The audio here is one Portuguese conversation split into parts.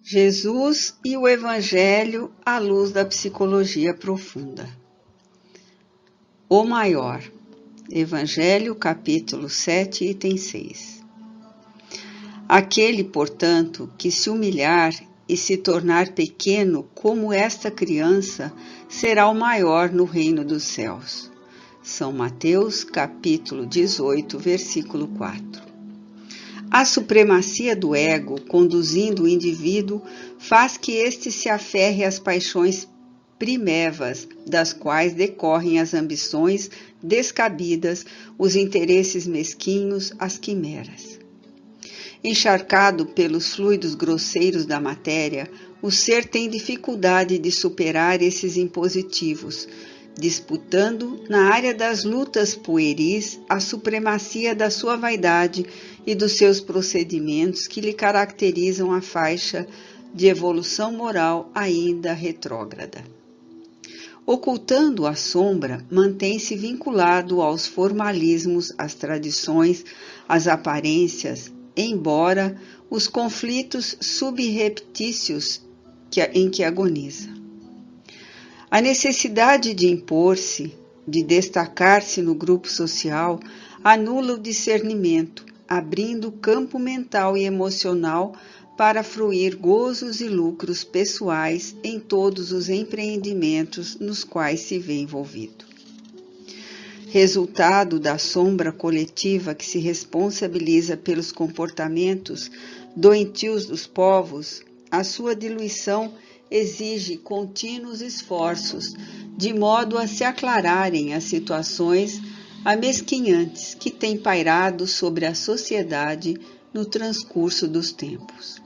Jesus e o Evangelho à luz da psicologia profunda. O maior. Evangelho, capítulo 7, item 6. Aquele, portanto, que se humilhar e se tornar pequeno como esta criança, será o maior no reino dos céus. São Mateus, capítulo 18, versículo 4. A supremacia do ego, conduzindo o indivíduo, faz que este se aferre às paixões primevas, das quais decorrem as ambições descabidas, os interesses mesquinhos, as quimeras. Encharcado pelos fluidos grosseiros da matéria, o ser tem dificuldade de superar esses impositivos, disputando na área das lutas pueris a supremacia da sua vaidade e dos seus procedimentos que lhe caracterizam a faixa de evolução moral ainda retrógrada. Ocultando a sombra, mantém-se vinculado aos formalismos, às tradições, às aparências, embora os conflitos subreptícios em que agoniza. A necessidade de impor-se, de destacar-se no grupo social, anula o discernimento, abrindo campo mental e emocional para fruir gozos e lucros pessoais em todos os empreendimentos nos quais se vê envolvido. Resultado da sombra coletiva que se responsabiliza pelos comportamentos doentios dos povos, a sua diluição exige contínuos esforços, de modo a se aclararem as situações amesquinhantes que têm pairado sobre a sociedade no transcurso dos tempos.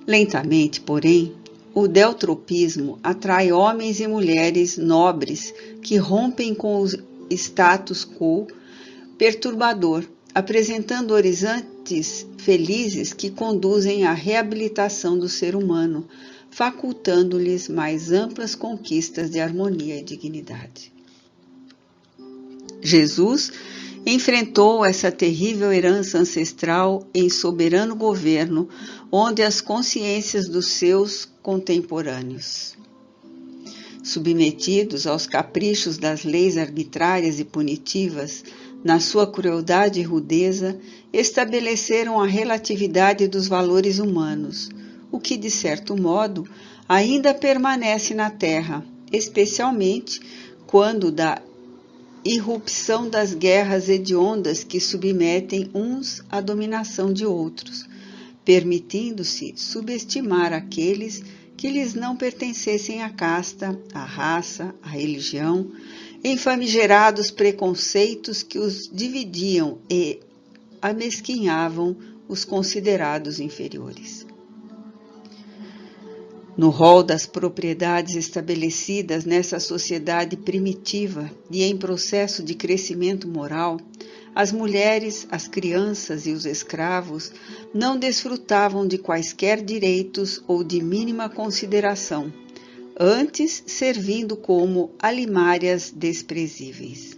Lentamente, porém, o deltropismo atrai homens e mulheres nobres que rompem com o status quo perturbador, apresentando horizontes felizes que conduzem à reabilitação do ser humano, facultando-lhes mais amplas conquistas de harmonia e dignidade. Jesus enfrentou essa terrível herança ancestral em soberano governo, onde as consciências dos seus contemporâneos, submetidos aos caprichos das leis arbitrárias e punitivas, na sua crueldade e rudeza, estabeleceram a relatividade dos valores humanos, o que, de certo modo, ainda permanece na Terra, especialmente quando da irrupção das guerras hediondas que submetem uns à dominação de outros, permitindo-se subestimar aqueles que lhes não pertencessem à casta, à raça, à religião, em famigerados preconceitos que os dividiam e amesquinhavam os considerados inferiores. No rol das propriedades estabelecidas nessa sociedade primitiva e em processo de crescimento moral, as mulheres, as crianças e os escravos não desfrutavam de quaisquer direitos ou de mínima consideração, antes servindo como alimárias desprezíveis.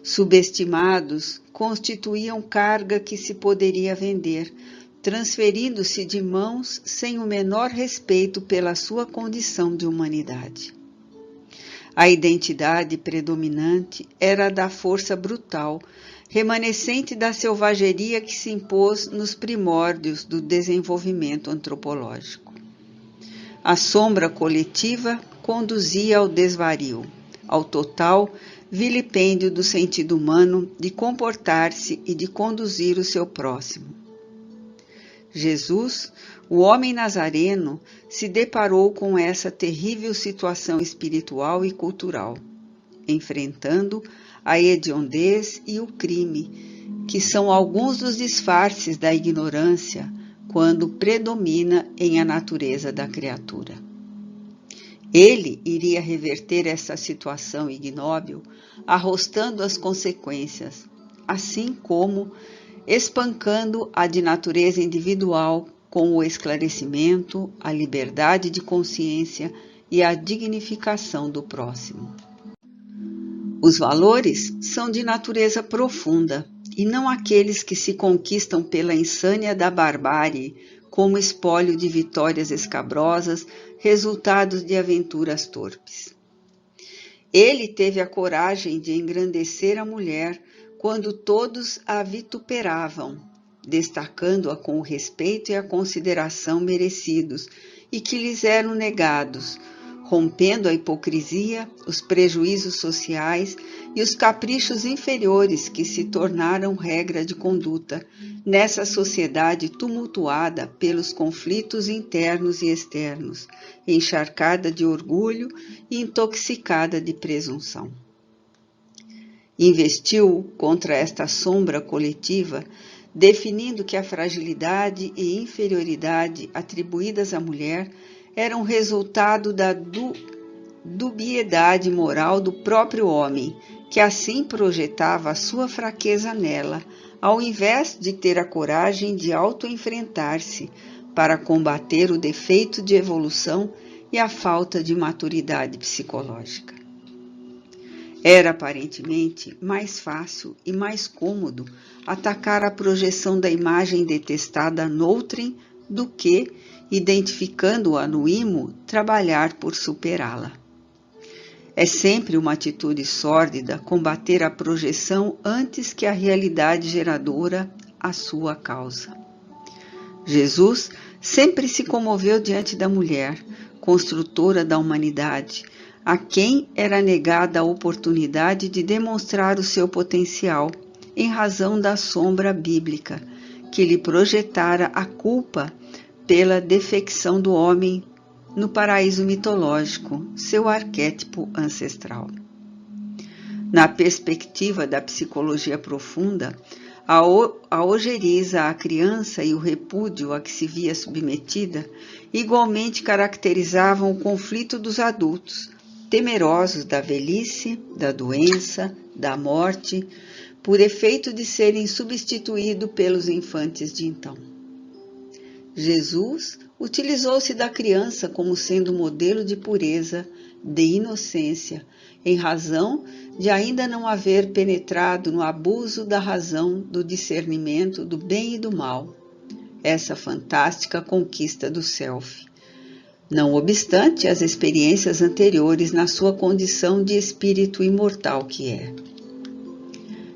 Subestimados, constituíam carga que se poderia vender, transferindo-se de mãos sem o menor respeito pela sua condição de humanidade. A identidade predominante era a da força brutal, remanescente da selvageria que se impôs nos primórdios do desenvolvimento antropológico. A sombra coletiva conduzia ao desvario, ao total vilipêndio do sentido humano de comportar-se e de conduzir o seu próximo. Jesus, o homem nazareno, se deparou com essa terrível situação espiritual e cultural, enfrentando a hediondez e o crime, que são alguns dos disfarces da ignorância quando predomina em a natureza da criatura. Ele iria reverter essa situação ignóbil, arrostando as consequências, assim como espancando a de natureza individual com o esclarecimento, a liberdade de consciência e a dignificação do próximo. Os valores são de natureza profunda e não aqueles que se conquistam pela insânia da barbárie, como espólio de vitórias escabrosas, resultados de aventuras torpes. Ele teve a coragem de engrandecer a mulher quando todos a vituperavam, destacando-a com o respeito e a consideração merecidos e que lhes eram negados, rompendo a hipocrisia, os prejuízos sociais e os caprichos inferiores que se tornaram regra de conduta nessa sociedade tumultuada pelos conflitos internos e externos, encharcada de orgulho e intoxicada de presunção. Investiu contra esta sombra coletiva, definindo que a fragilidade e inferioridade atribuídas à mulher eram resultado da dubiedade moral do próprio homem, que assim projetava a sua fraqueza nela, ao invés de ter a coragem de auto-enfrentar-se para combater o defeito de evolução e a falta de maturidade psicológica. Era aparentemente mais fácil e mais cômodo atacar a projeção da imagem detestada noutrem do que, identificando-a no imo, trabalhar por superá-la. É sempre uma atitude sórdida combater a projeção antes que a realidade geradora a sua causa. Jesus sempre se comoveu diante da mulher, construtora da humanidade, a quem era negada a oportunidade de demonstrar o seu potencial, em razão da sombra bíblica, que lhe projetara a culpa pela defecção do homem no paraíso mitológico, seu arquétipo ancestral. Na perspectiva da psicologia profunda, a ojeriza à criança e o repúdio a que se via submetida igualmente caracterizavam o conflito dos adultos, temerosos da velhice, da doença, da morte, por efeito de serem substituídos pelos infantes de então. Jesus utilizou-se da criança como sendo modelo de pureza, de inocência, em razão de ainda não haver penetrado no abuso da razão, do discernimento do bem e do mal, essa fantástica conquista do self, não obstante as experiências anteriores na sua condição de espírito imortal que é.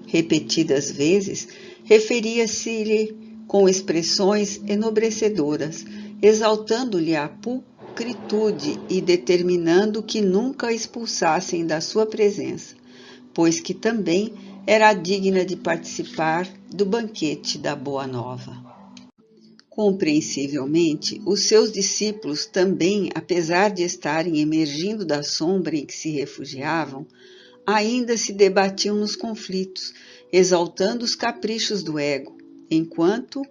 Repetidas vezes, referia-se-lhe com expressões enobrecedoras, exaltando-lhe a pulcritude e determinando que nunca a expulsassem da sua presença, pois que também era digna de participar do banquete da Boa Nova. Compreensivelmente, os seus discípulos também, apesar de estarem emergindo da sombra em que se refugiavam, ainda se debatiam nos conflitos, exaltando os caprichos do ego, enquanto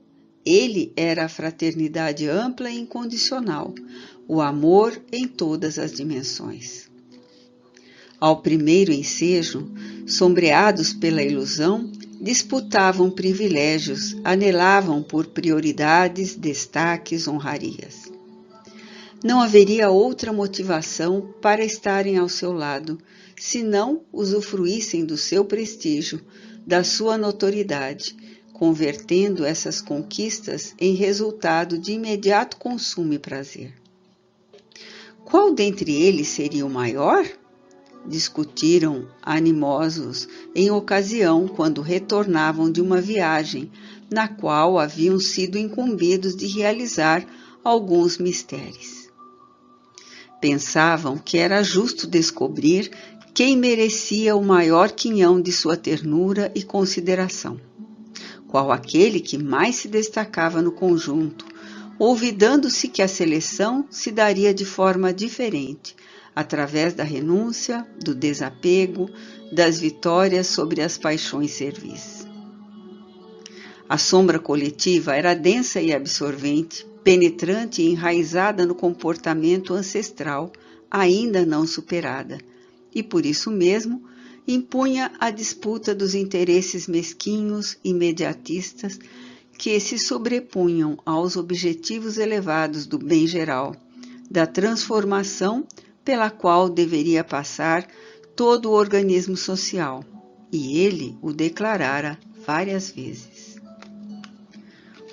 ele era a fraternidade ampla e incondicional, o amor em todas as dimensões. Ao primeiro ensejo, sombreados pela ilusão, disputavam privilégios, anelavam por prioridades, destaques, honrarias. Não haveria outra motivação para estarem ao seu lado, se não usufruíssem do seu prestígio, da sua notoriedade, convertendo essas conquistas em resultado de imediato consumo e prazer. Qual dentre eles seria o maior? Discutiram animosos em ocasião quando retornavam de uma viagem na qual haviam sido incumbidos de realizar alguns mistérios. Pensavam que era justo descobrir quem merecia o maior quinhão de sua ternura e consideração, qual aquele que mais se destacava no conjunto, olvidando-se que a seleção se daria de forma diferente, através da renúncia, do desapego, das vitórias sobre as paixões servis. A sombra coletiva era densa e absorvente, penetrante e enraizada no comportamento ancestral, ainda não superada, e por isso mesmo impunha a disputa dos interesses mesquinhos, imediatistas, que se sobrepunham aos objetivos elevados do bem geral, da transformação pela qual deveria passar todo o organismo social, e ele o declarara várias vezes.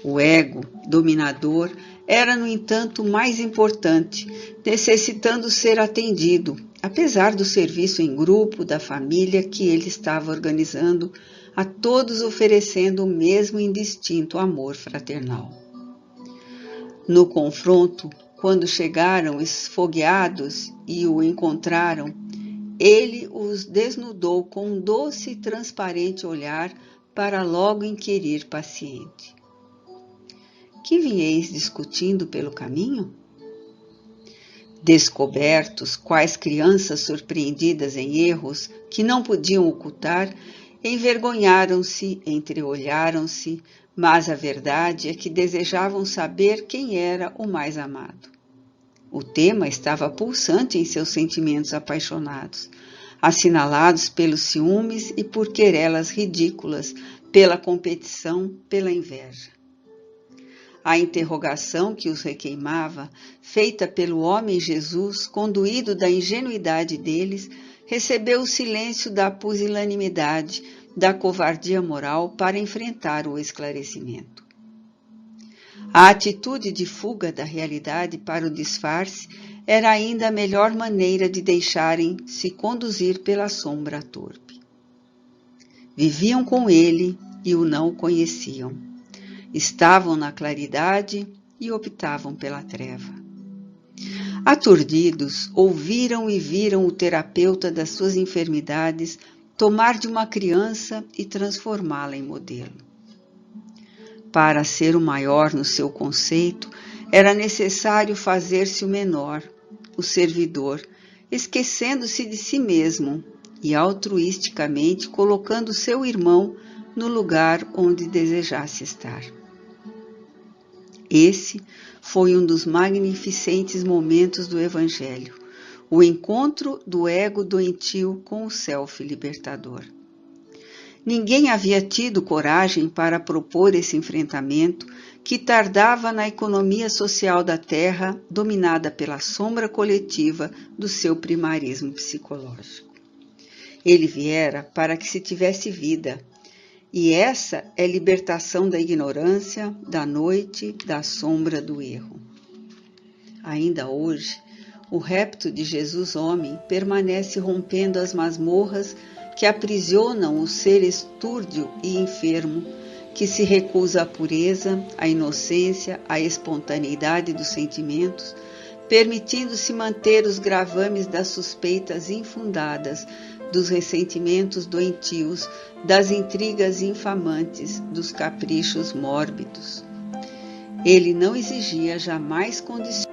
O ego dominador era, no entanto, mais importante, necessitando ser atendido, apesar do serviço em grupo da família que ele estava organizando, a todos oferecendo o mesmo indistinto amor fraternal. No confronto, quando chegaram esfogueados e o encontraram, ele os desnudou com um doce e transparente olhar para logo inquirir paciente: que vinheis discutindo pelo caminho? Descobertos, quais crianças surpreendidas em erros que não podiam ocultar, envergonharam-se, entreolharam-se, mas a verdade é que desejavam saber quem era o mais amado. O tema estava pulsante em seus sentimentos apaixonados, assinalados pelos ciúmes e por querelas ridículas, pela competição, pela inveja. A interrogação que os requeimava, feita pelo homem Jesus, conduído da ingenuidade deles, recebeu o silêncio da pusilanimidade, da covardia moral para enfrentar o esclarecimento. A atitude de fuga da realidade para o disfarce era ainda a melhor maneira de deixarem-se conduzir pela sombra torpe. Viviam com ele e o não conheciam. Estavam na claridade e optavam pela treva. Aturdidos, ouviram e viram o terapeuta das suas enfermidades tomar de uma criança e transformá-la em modelo. Para ser o maior no seu conceito, era necessário fazer-se o menor, o servidor, esquecendo-se de si mesmo e altruisticamente colocando seu irmão no lugar onde desejasse estar. Esse foi um dos magnificentes momentos do Evangelho, o encontro do ego doentio com o self libertador. Ninguém havia tido coragem para propor esse enfrentamento que tardava na economia social da Terra, dominada pela sombra coletiva do seu primarismo psicológico. Ele viera para que se tivesse vida, e essa é libertação da ignorância, da noite, da sombra do erro. Ainda hoje, o repto de Jesus homem permanece rompendo as masmorras que aprisionam o ser estúrdio e enfermo, que se recusa à pureza, à inocência, à espontaneidade dos sentimentos, permitindo-se manter os gravames das suspeitas infundadas, dos ressentimentos doentios, das intrigas infamantes, dos caprichos mórbidos. Ele não exigia jamais condições